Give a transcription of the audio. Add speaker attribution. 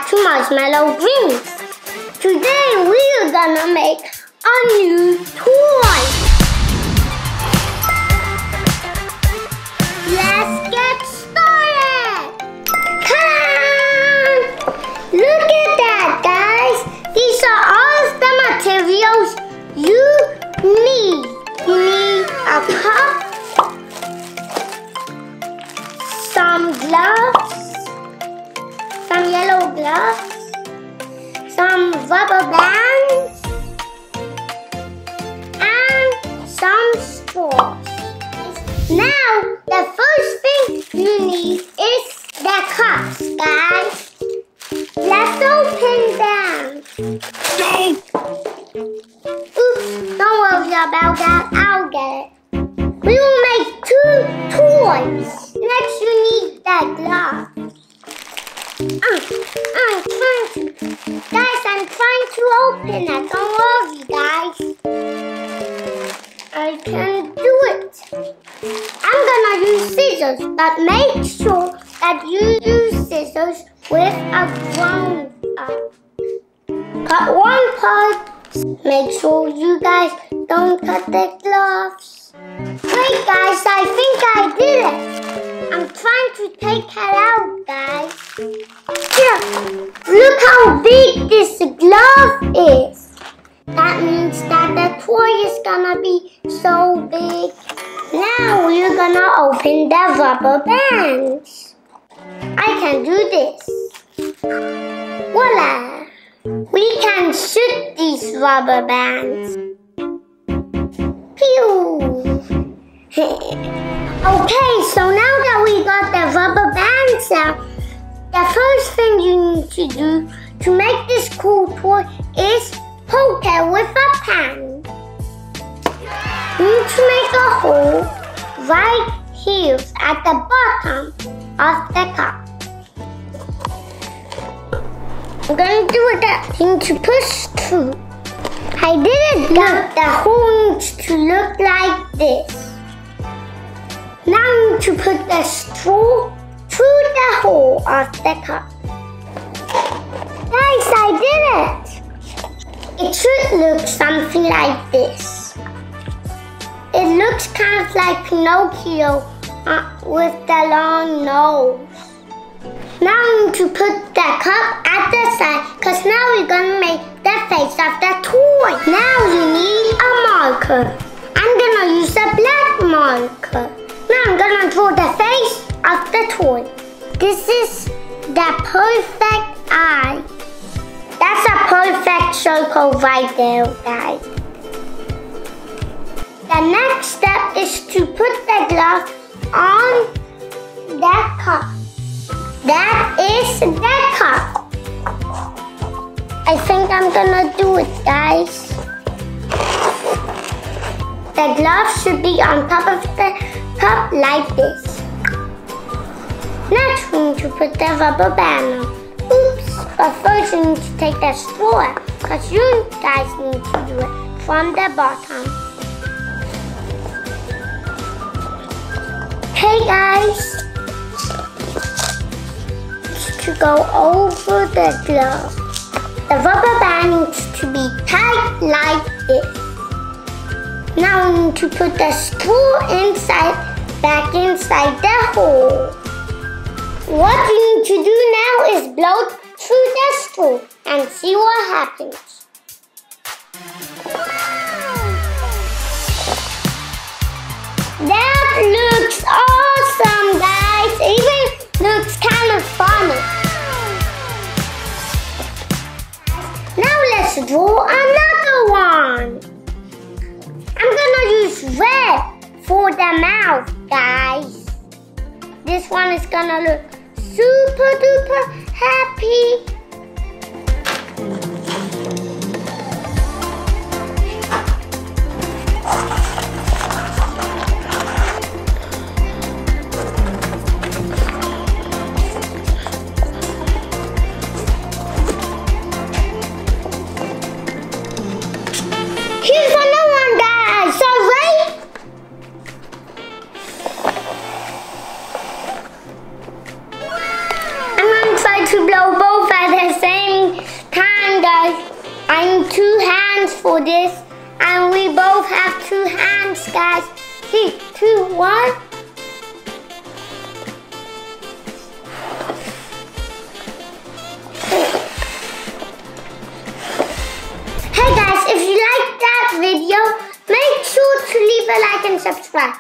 Speaker 1: back to Marshmallow Dreams. Today we're gonna make a new toy. Let's get started. Come on! Look at that, guys. These are all of the materials you need. You need a cup, some gloves, some yellow gloves, some rubber bands, and some straws. Now, the first thing you need is the cups, guys. Let's open them. Oops, don't worry about that. I'll get it. We will make 2 toys. Next, you need the glove. I'm trying to open it. Don't worry, guys. I can do it. I'm gonna use scissors, but make sure that you use scissors with a ground up. Cut one part. Make sure you guys don't cut the gloves. Wait, guys, I think I did it. I'm trying to take it out, guys. Here, look how big this glove is. That means that the toy is gonna be so big. Now we're gonna open the rubber bands. I can do this. Voila! We can shoot these rubber bands. Pew! Okay, so now that we got the rubber bands out, the first thing you need to do to make this cool toy is poke it with a pen. You need to make a hole right here at the bottom of the cup. I'm going to do that thing to push through. I didn't look. The hole needs to look like this. Now I need to put the straw through the hole of the cup. Guys, I did it! It should look something like this. It looks kind of like Pinocchio with the long nose. Now I need to put the cup at the side because now we're going to make the face of the toy. Now you need a marker. I'm going to use a black marker. Now I'm going to draw the face of the toy. This is the perfect eye. That's a perfect circle right there, guys. The next step is to put the glove on the cup. That is the cup. I think I'm gonna do it, guys. The glove should be on top of the cup like this. Next, we need to put the rubber band on. Oops, but first you need to take the straw out because you guys need to do it from the bottom. Okay, guys. To go over the glove. The rubber band needs to be tight like this. Now we need to put the straw back inside the hole. What you need to do now is blow through the straw and see what happens. That looks awesome, guys. It even looks kind of funny. Now let's draw another one. I'm gonna use red for the mouth, guys. This one is gonna look super duper happy. Here's another one, guys. Alright? I'm gonna try to blow both at I need 2 hands for this. And we both have 2 hands, guys. 3, 2, 1. Hey guys, if you liked that video, make sure to leave a like and subscribe.